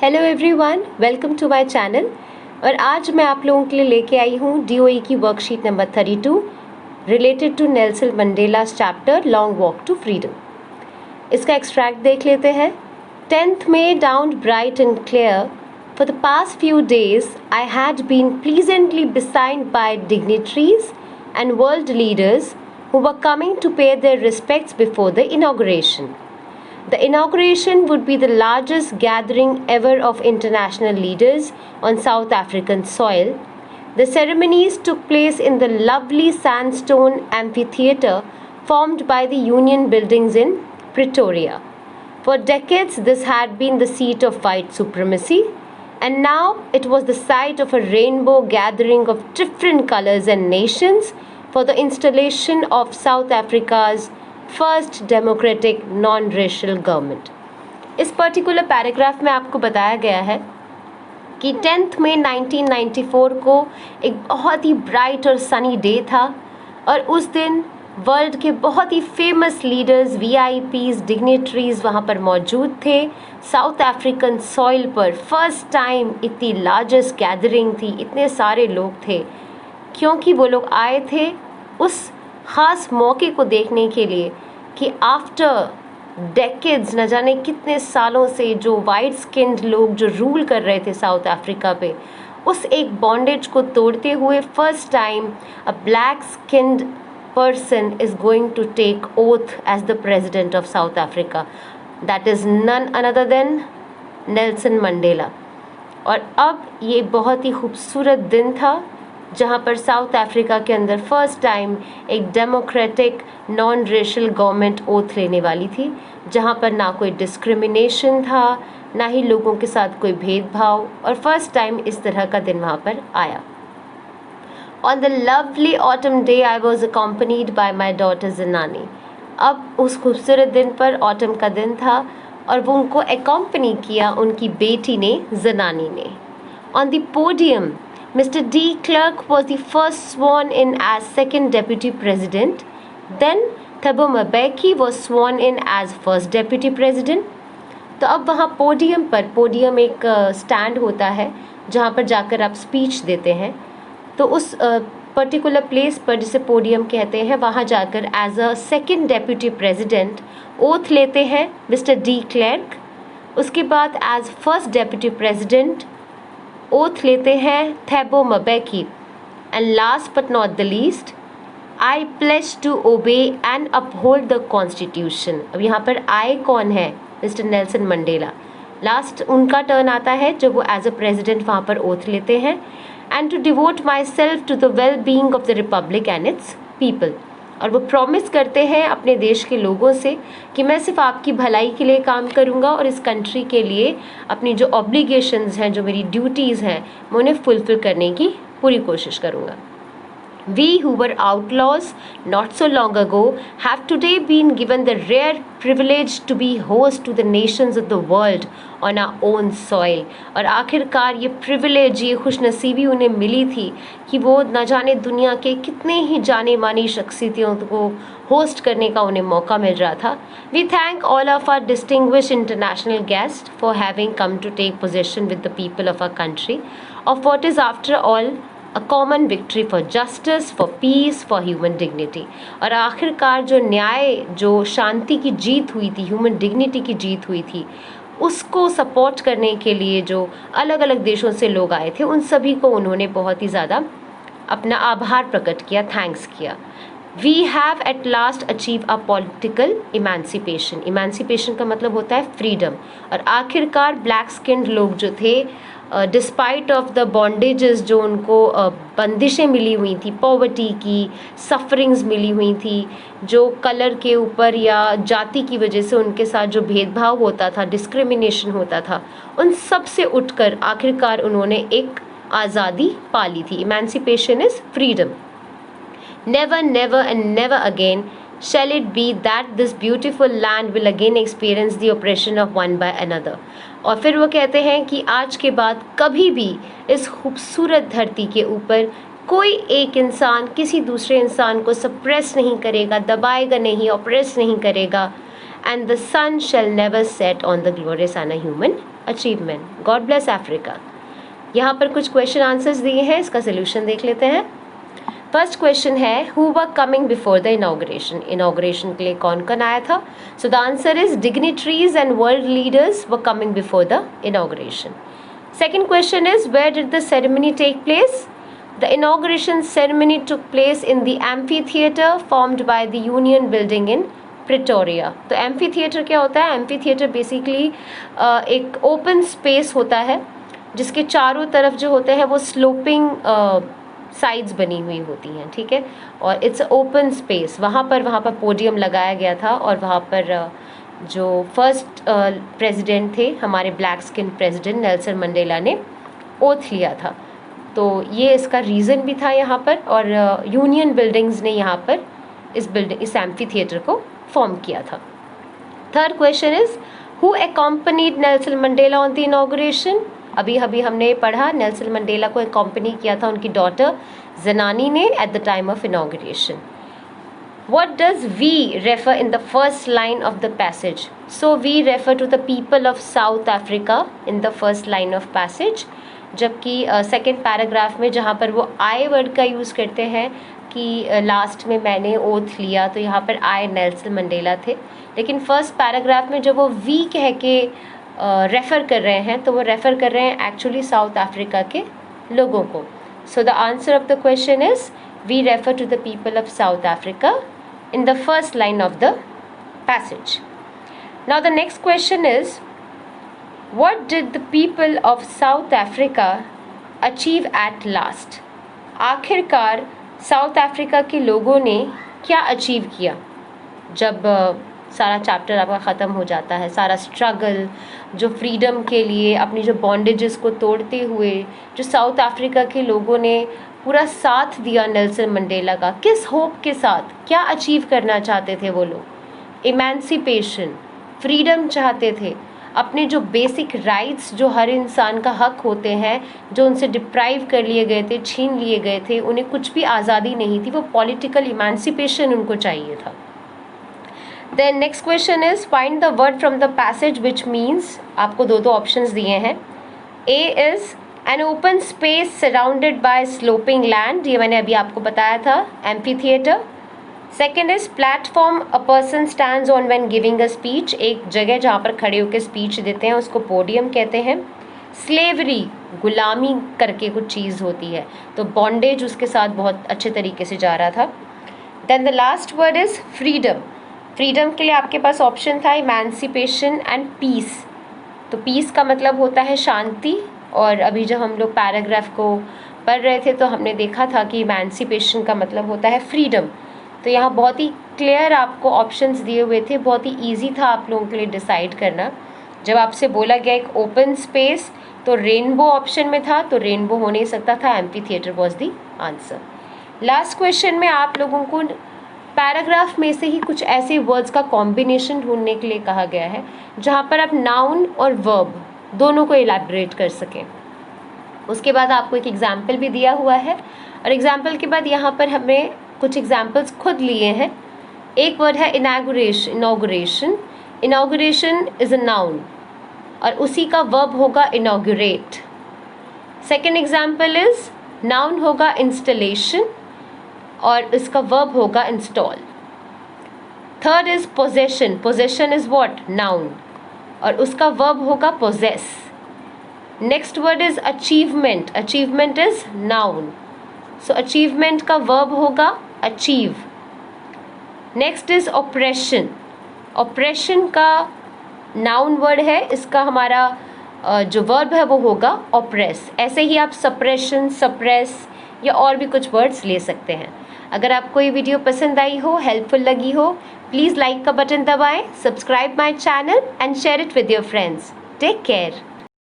Hello everyone, welcome to my channel. और आज मैं आप लोगों के लिए लेके आई हूँ DOE की worksheet number 32 related to Nelson Mandela's chapter long walk to freedom. इसका एक्सट्रैक्ट देख लेते हैं। 10th May dawned bright and clear. For the past few days, I had been pleasantly besieged by dignitaries and world leaders who were coming to pay their respects before the inauguration. The inauguration would be the largest gathering ever of international leaders on South African soil. The ceremonies took place in the lovely sandstone amphitheatre formed by the Union buildings in Pretoria. For decades, this had been the seat of white supremacy, and now it was the site of a rainbow gathering of different colors and nations for the installation of South Africa's first democratic non racial government. इस particular paragraph में आपको बताया गया है कि 10th मई 1994 को एक बहुत ही ब्राइट और सनी डे था और उस दिन वर्ल्ड के बहुत ही फेमस लीडर्स, VIPs, डिग्नेटरीज वहाँ पर मौजूद थे। साउथ अफ्रीकन सॉइल पर फर्स्ट टाइम इतनी लार्जेस्ट गैदरिंग थी, इतने सारे लोग थे क्योंकि वो लोग आए थे उस ख़ास मौके को देखने के लिए कि आफ्टर डेकेड्स, न जाने कितने सालों से जो वाइट स्किन्ड लोग जो रूल कर रहे थे साउथ अफ्रीका पे, उस एक बॉन्डेज को तोड़ते हुए first time a black skinned person is going to take oath as the president of South Africa. That is none another than Nelson Mandela. और अब ये बहुत ही खूबसूरत दिन था जहाँ पर साउथ अफ्रीका के अंदर फर्स्ट टाइम एक democratic non racial government oath लेने वाली थी, जहाँ पर ना कोई डिस्क्रिमिनेशन था, ना ही लोगों के साथ कोई भेदभाव, और फर्स्ट टाइम इस तरह का दिन वहाँ पर आया। On the lovely autumn day I was accompanied by my daughter Zenani. अब उस खूबसूरत दिन पर, ऑटम का दिन था, और वो उनको अकम्पनी किया उनकी बेटी ने, ज़नानी ने। On the podium Mr. De Klerk was the first sworn in as second deputy president. Then Thabo Mbeki was sworn in as first deputy president. तो अब वहाँ पोडियम पर, पोडियम एक स्टैंड होता है जहाँ पर जाकर आप स्पीच देते हैं, तो उस पर्टिकुलर प्लेस पर जिसे पोडियम कहते हैं, वहाँ जाकर as a second deputy president oath लेते हैं मिस्टर डी क्लर्क। उसके बाद as first deputy president oath लेते हैं Thabo Mbeki. And last but not the least, I pledge to obey and uphold the constitution. अब यहाँ पर आई कौन है? Mister Nelson Mandela. लास्ट उनका टर्न आता है जब वो एज अ प्रेजिडेंट वहाँ पर ओथ लेते हैं। And to devote myself to the well being of the republic and its people. और वो प्रॉमिस करते हैं अपने देश के लोगों से कि मैं सिर्फ आपकी भलाई के लिए काम करूंगा और इस कंट्री के लिए अपनी जो ऑब्लिगेशंस हैं, जो मेरी ड्यूटीज़ हैं, मैं उन्हें फुलफिल करने की पूरी कोशिश करूंगा। We who were outlaws not so long ago have today been given the rare privilege to be host to the nations of the world on our own soil। और आखिरकार ये privilege, ये खुशनसीबी उन्हें मिली थी कि वो न जाने दुनिया के कितने ही जाने मानी शख्सियतों को होस्ट करने का उन्हें मौका मिल रहा था। We thank all of our distinguished international guests for having come to take possession with the people of our country of what is after all a common victory for justice, for peace, for human dignity। और आखिरकार जो न्याय, जो शांति की जीत हुई थी, human dignity की जीत हुई थी, उसको सपोर्ट करने के लिए जो अलग अलग देशों से लोग आए थे, उन सभी को उन्होंने बहुत ही ज़्यादा अपना आभार प्रकट किया, थैंक्स किया। We have at last achieved a political emancipation। Emancipation का मतलब होता है फ्रीडम। और आखिरकार ब्लैक स्किन्ड लोग जो थे, डिस्पाइट ऑफ द बॉन्डेजेस, जो उनको बंदिशें मिली हुई थी, पॉवर्टी की सफरिंग्स मिली हुई थी, जो कलर के ऊपर या जाति की वजह से उनके साथ जो भेदभाव होता था, डिस्क्रिमिनेशन होता था, उन सब से उठकर आखिरकार उन्होंने एक आज़ादी पा ली थी। Emancipation is freedom. Never, never and never again shall it be that this beautiful land will again experience the oppression of one by another। और फिर वो कहते हैं कि आज के बाद कभी भी इस खूबसूरत धरती के ऊपर कोई एक इंसान किसी दूसरे इंसान को सप्रेस नहीं करेगा, दबाएगा नहीं, ऑप्रेस नहीं करेगा। And the sun shall never set on the glorious and a human achievement. God bless Africa. यहाँ पर कुछ क्वेश्चन आंसर्स दिए हैं, इसका सोल्यूशन देख लेते हैं। फर्स्ट क्वेश्चन है who were coming before the inauguration. Inauguration के लिए कौन कौन आया था? So the answer is dignitaries and world leaders were coming before the inauguration. Second question is where did the ceremony take place? The inauguration ceremony took place in the amphitheater formed by the Union Building in Pretoria. तो amphitheater क्या होता है? amphitheater basically एक open space होता है जिसके चारों तरफ जो होते हैं वो sloping साइड्स बनी हुई होती हैं, ठीक है, और इट्स ओपन स्पेस। वहाँ पर पोडियम लगाया गया था और वहाँ पर जो फर्स्ट प्रेसिडेंट थे हमारे black skin president Nelson Mandela ने ओथ लिया था। तो ये इसका रीज़न भी था यहाँ पर, और यूनियन बिल्डिंग्स ने यहाँ पर इस एम्फी थिएटर को फॉर्म किया था। Third question is who accompanied Nelson Mandela on the inauguration. अभी हमने पढ़ा नेल्सन मंडेला को एकम्पनी किया था उनकी डॉटर जनानी ने at the time of inauguration. What does we refer in the first line of the passage? So we refer to the people of South Africa in the first line of passage. जबकि second paragraph में जहाँ पर वो आई word का use करते हैं कि last में मैंने ओथ लिया, तो यहाँ पर आई नेल्सन मंडेला थे। लेकिन फर्स्ट पैराग्राफ में जब वो वी कह के रेफ़र कर रहे हैं तो वो रेफ़र कर रहे हैं एक्चुअली साउथ अफ्रीका के लोगों को। So the answer of the question is we refer to the people of South Africa in the first line of the passage. Now the next question is, what did the people of South Africa achieve at last? आखिरकार south Africa के लोगों ने क्या achieve किया जब सारा chapter आपका ख़त्म हो जाता है? सारा स्ट्रगल जो फ्रीडम के लिए अपनी जो बॉन्डेजेस को तोड़ते हुए जो साउथ अफ्रीका के लोगों ने पूरा साथ दिया नेल्सन मंडेला का, किस होप के साथ, क्या अचीव करना चाहते थे वो लोग? इमेंसिपेशन, फ्रीडम चाहते थे, अपने जो बेसिक राइट्स जो हर इंसान का हक होते हैं जो उनसे डिप्राइव कर लिए गए थे, छीन लिए गए थे, उन्हें कुछ भी आज़ादी नहीं थी, वो पॉलिटिकल इमेंसिपेशन उनको चाहिए था। Then next question is find the word from the passage which means. आपको दो ऑप्शंस दिए हैं। A is an open space surrounded by sloping land, ये मैंने अभी आपको बताया था, amphitheatre. Second is platform a person stands on when giving a speech, एक जगह जहाँ पर खड़े होकर स्पीच देते हैं उसको पोडियम कहते हैं। स्लेवरी, गुलामी करके कुछ चीज़ होती है, तो बॉन्डेज उसके साथ बहुत अच्छे तरीके से जा रहा था। Then the last word is freedom. Freedom के लिए आपके पास ऑप्शन था इमेंसिपेशन एंड पीस। तो पीस का मतलब होता है शांति, और अभी जब हम लोग पैराग्राफ को पढ़ रहे थे तो हमने देखा था कि इमेंसिपेशन का मतलब होता है फ्रीडम। तो यहाँ बहुत ही क्लियर आपको ऑप्शंस दिए हुए थे, बहुत ही ईजी था आप लोगों के लिए डिसाइड करना। जब आपसे बोला गया एक ओपन स्पेस तो रेनबो ऑप्शन में था, तो रेनबो हो नहीं सकता था, amphi theatre was the answer. Last question में आप लोगों को पैराग्राफ में से ही कुछ ऐसे वर्ड्स का कॉम्बिनेशन ढूंढने के लिए कहा गया है जहाँ पर आप नाउन और वर्ब दोनों को इलैबोरेट कर सकें। उसके बाद आपको एक एग्जाम्पल भी दिया हुआ है, और एग्जाम्पल के बाद यहाँ पर हमें कुछ एग्जाम्पल्स खुद लिए हैं। एक वर्ड है inauguration. Inauguration is a noun और उसी का वर्ब होगा inaugurate. Second example is noun होगा इंस्टॉलेशन और इसका वर्ब होगा install. Third is possession. Possession is what? Noun, और उसका वर्ब होगा possess. Next word is achievement. Achievement is noun, so achievement का वर्ब होगा achieve. Next is operation. Operation का नाउन वर्ड है, इसका हमारा जो वर्ब है वो होगा ऑपरेस। ऐसे ही आप सप्रेशन, सप्रेस या और भी कुछ वर्ड्स ले सकते हैं। अगर आपको ये वीडियो पसंद आई हो, हेल्पफुल लगी हो, प्लीज़ लाइक का बटन दबाएं, subscribe my channel and share it with your friends. Take care.